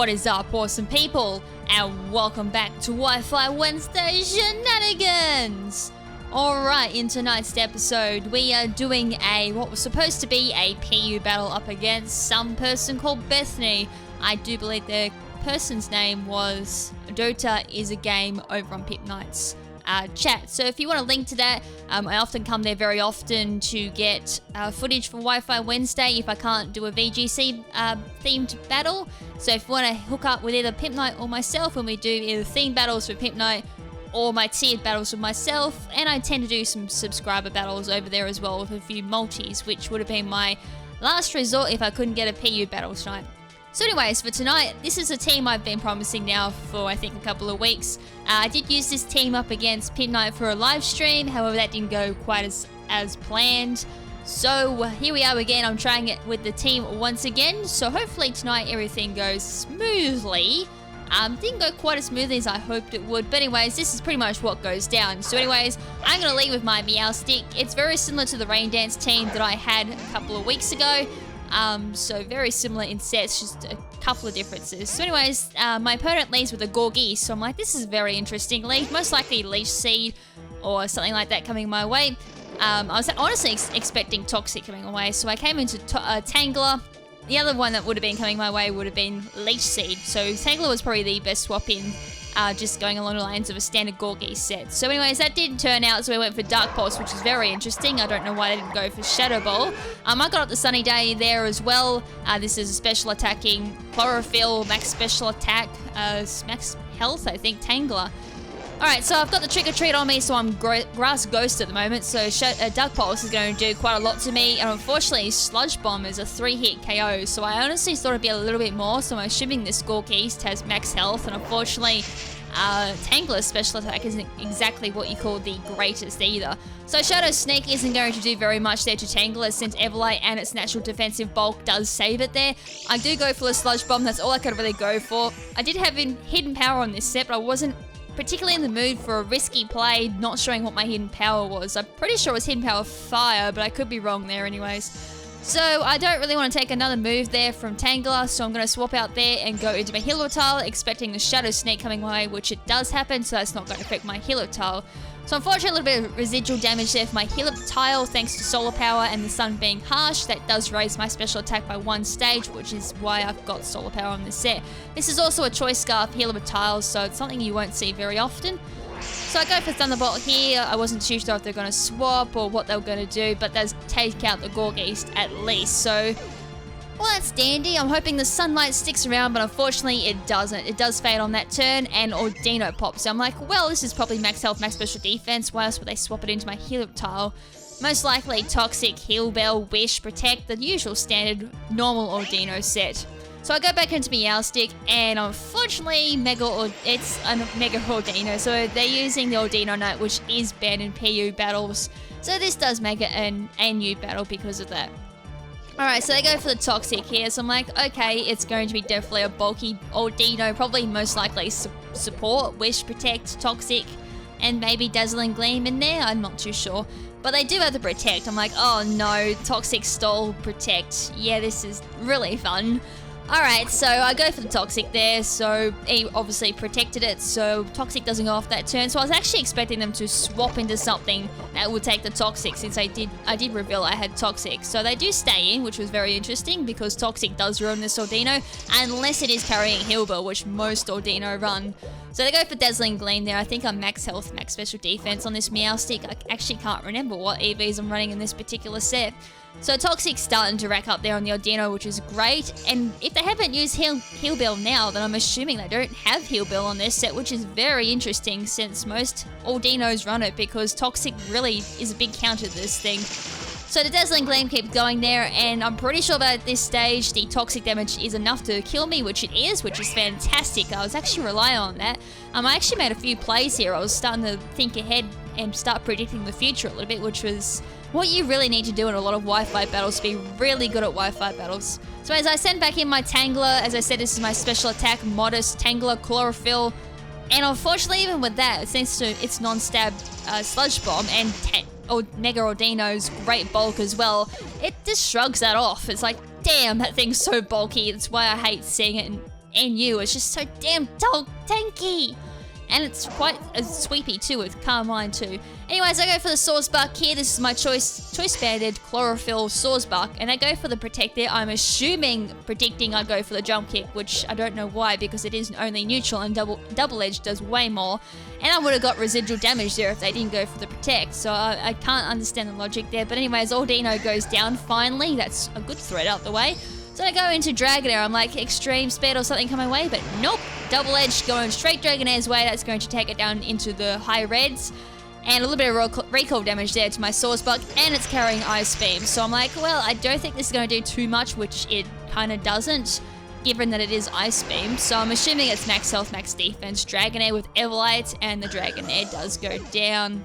What is up, awesome people? And welcome back to Wi-Fi Wednesday Shenanigans! Alright, in tonight's episode, we are doing what was supposed to be a PU battle up against some person called Bethany. I do believe the person's name was Dota is a game over on Pip Knight's chat. So if you want a link to that, I often come there very often to get footage for Wi-Fi Wednesday if I can't do a VGC themed battle. So if you want to hook up with either Pip Knight or myself when we do either themed battles for Pip Knight or my tiered battles with myself, and I tend to do some subscriber battles over there as well with a few multis, which would have been my last resort if I couldn't get a PU battle tonight. So anyways, for tonight, this is a team I've been promising now for I think a couple of weeks. I did use this team up against Pip Knight for a live stream, however that didn't go quite as planned. So here we are again, I'm trying it with the team once again, so hopefully tonight everything goes smoothly. Didn't go quite as smoothly as I hoped it would, but anyways, this is pretty much what goes down. So anyways, I'm going to lead with my Meow Stick. It's very similar to the Rain Dance team that I had a couple of weeks ago. So very similar in sets, just a couple of differences. So anyways, my opponent leads with a Gorgie, so I'm like, this is very interesting. Most likely Leash Seed or something like that coming my way. I was honestly expecting Toxic coming away, so I came into Tangler. The other one that would have been coming my way would have been Leech Seed. So Tangler was probably the best swap in, just going along the lines of a standard Gorgie set. So anyways, that didn't turn out, so we went for Dark Pulse, which is very interesting. I don't know why they didn't go for Shadow Ball. I got up the Sunny Day there as well. This is a special attacking Chlorophyll, max special attack, max health, I think, Tangler. Alright, so I've got the Trick or Treat on me, so I'm Grass Ghost at the moment, so Dark Pulse is going to do quite a lot to me, and unfortunately Sludge Bomb is a 3-hit KO, so I honestly thought it'd be a little bit more, so I'm assuming this Gorgeist has max health, and unfortunately Tangler's special attack isn't exactly what you call the greatest either. So Shadow Sneak isn't going to do very much there to Tangler since Everlight and its natural defensive bulk does save it there. I do go for a Sludge Bomb, that's all I could really go for. I did have Hidden Power on this set, but I wasn't particularly in the mood for a risky play, not showing what my hidden power was. I'm pretty sure it was hidden power fire, but I could be wrong there anyways. So I don't really want to take another move there from Tangler, so I'm going to swap out there and go into my Healer Tile, expecting the Shadow Snake coming my way, which it does happen, so that's not going to affect my Healer Tile. So unfortunately a little bit of residual damage there for my Healer Tile, thanks to Solar Power and the Sun being harsh. That does raise my special attack by 1 stage, which is why I've got Solar Power on this set. This is also a Choice Scarf Healer Tiles, so it's something you won't see very often. So I go for Thunderbolt here. I wasn't too sure if they're going to swap or what they were going to do, but does take out the Gorgeist at least. So, well, that's dandy. I'm hoping the Sunlight sticks around, but unfortunately it doesn't. It does fade on that turn, and Ordino pops. So I'm like, well, this is probably max health, max special defense. Why else would they swap it into my Healer Tile? Most likely Toxic, Heal Bell, Wish, Protect, the usual standard normal Ordino set. So I go back into Meowstick, and unfortunately, it's a Mega Ordino, so they're using the Ordino Knight, which is banned in PU battles. So this does make it an NU battle because of that. Alright, so they go for the Toxic here, so I'm like, okay, it's going to be definitely a bulky Ordino, probably most likely support, Wish, Protect, Toxic, and maybe Dazzling Gleam in there, I'm not too sure. But they do have the Protect. I'm like, oh no, Toxic stole Protect. Yeah, this is really fun. Alright, so I go for the Toxic there, so he obviously protected it, so Toxic doesn't go off that turn. So I was actually expecting them to swap into something that would take the Toxic, since I did reveal I had Toxic. So they do stay in, which was very interesting, because Toxic does ruin this Ordino, unless it is carrying Heal Bell, which most Ordino run. So they go for Dazzling Gleam there. I think I'm max health, max special defense on this Meowstick. I actually can't remember what EVs I'm running in this particular set. So Toxic's starting to rack up there on the Ordino, which is great. And if they haven't used Heal Bell now, then I'm assuming they don't have Heal Bell on this set, which is very interesting since most Ordinos run it, because Toxic really is a big counter to this thing. So the Dazzling Gleam keeps going there, and I'm pretty sure that at this stage the Toxic damage is enough to kill me, which it is, which is fantastic. I was actually relying on that. I actually made a few plays here. I was starting to think ahead and start predicting the future a little bit, which was what you really need to do in a lot of Wi-Fi battles to be really good at Wi-Fi battles. So as I send back in my Tangler, as I said, this is my special attack, Modest, Tangler, Chlorophyll, and unfortunately even with that, thanks to its non-stab Sludge Bomb and Mega Ordino's great bulk as well, it just shrugs that off. It's like, damn, that thing's so bulky. That's why I hate seeing it in NU is just so damn tanky. And it's quite sweepy too with Carmine too. Anyways, I go for the Swordsbuck here. This is my choice banded chlorophyll Swordsbuck. And I go for the Protect there. I'm predicting I'd go for the Jump Kick, which I don't know why, because it is only neutral and double edge does way more. And I would have got residual damage there if they didn't go for the Protect. So I can't understand the logic there. But anyways, Ordino goes down finally. That's a good threat out the way. So I go into Dragonair, I'm like, extreme speed or something coming away, but nope. Double edge going straight Dragonair's way. That's going to take it down into the high reds. And a little bit of recall damage there to my Swordsbuck, and it's carrying Ice Beam. So I'm like, well, I don't think this is going to do too much, which it kind of doesn't, given that it is Ice Beam. So I'm assuming it's max health, max defense, Dragonair with Everlight, and the Dragonair does go down.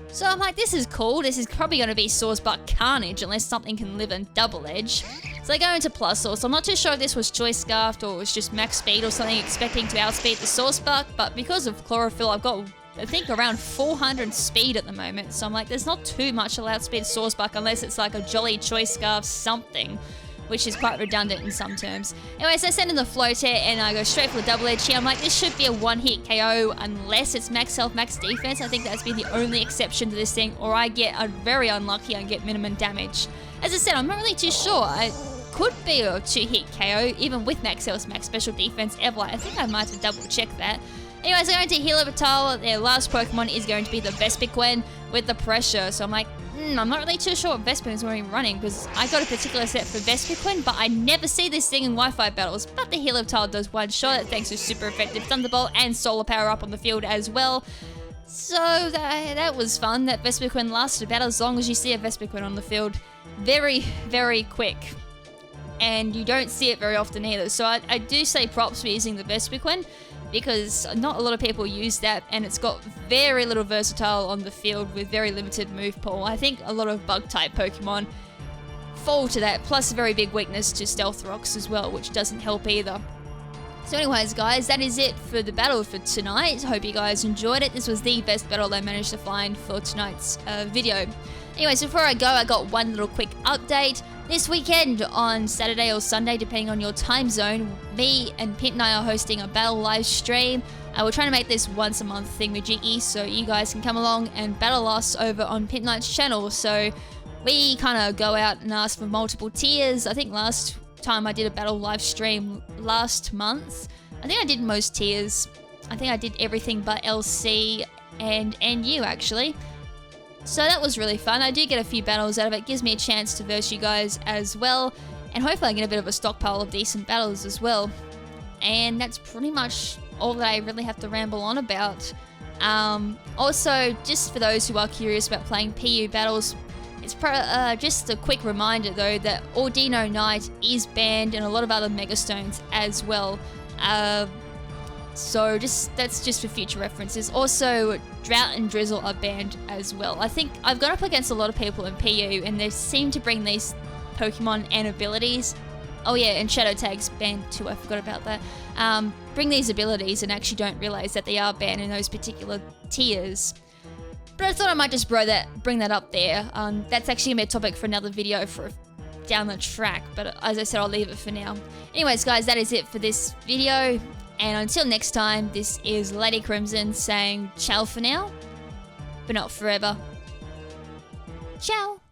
So I'm like, this is cool. This is probably going to be Swordsbuck Carnage, unless something can live in double edge. So I go into Plus Source. I'm not too sure if this was Choice Scarfed or it was just max speed or something, expecting to outspeed the Swordsbuck, but because of Chlorophyll, I've got, I think, around 400 speed at the moment. So I'm like, there's not too much to outspeed Swordsbuck unless it's like a Jolly Choice Scarf something, which is quite redundant in some terms. Anyways, I send in the Floater and I go straight for the double edge here. I'm like, this should be a one-hit KO unless it's max health, max defense. I think that's been the only exception to this thing, or I get very unlucky and get minimum damage. As I said, I'm not really too sure. It could be a two-hit KO, even with max health, max special defense, Everlight. I think I might have to double-check that. Anyways, I'm going to Heal Vital. Their last Pokemon is going to be the Vespiquen with the Pressure. So I'm like, I'm not really too sure what Vespiquen is going to be running, because I got a particular set for Vespiquen, but I never see this thing in Wi-Fi battles. But the Heal Vital does one shot, thanks to super effective Thunderbolt and Solar Power up on the field as well. So that was fun. That Vespiquen lasted about as long as you see a Vespiquen on the field. Very, very quick. And you don't see it very often either. So I do say props for using the Vespiquen, because not a lot of people use that, and it's got very little versatile on the field with very limited move pool. I think a lot of bug-type Pokemon fall to that, plus a very big weakness to Stealth Rocks as well, which doesn't help either. So anyways, guys, that is it for the battle for tonight. Hope you guys enjoyed it. This was the best battle I managed to find for tonight's video. Anyways, before I go, I got one little quick update. This weekend on Saturday or Sunday, depending on your time zone, me and Pint and I are hosting a battle live stream. We're trying to make this once a month thing with Jiggy, so you guys can come along and battle us over on Pint Knight's channel. So we kind of go out and ask for multiple tiers. I think last time I did a battle live stream last month, I think I did most tiers. I think I did everything but LC and NU actually. So that was really fun. I do get a few battles out of it. Gives me a chance to verse you guys as well. And hopefully I get a bit of a stockpile of decent battles as well. And that's pretty much all that I really have to ramble on about. Also, just for those who are curious about playing PU battles, it's just a quick reminder though that Ordino Knight is banned and a lot of other Megastones as well. So that's just for future references. Also, Drought and Drizzle are banned as well. I think I've gone up against a lot of people in PU and they seem to bring these Pokemon and abilities. Oh yeah, and Shadow Tag's banned too, I forgot about that. Bring these abilities and actually don't realize that they are banned in those particular tiers. But I thought I might just bring that up there. That's actually going to be a topic for another video for down the track, but as I said, I'll leave it for now. Anyways, guys, that is it for this video. And until next time, this is Lady KrimZen saying ciao for now, but not forever. Ciao!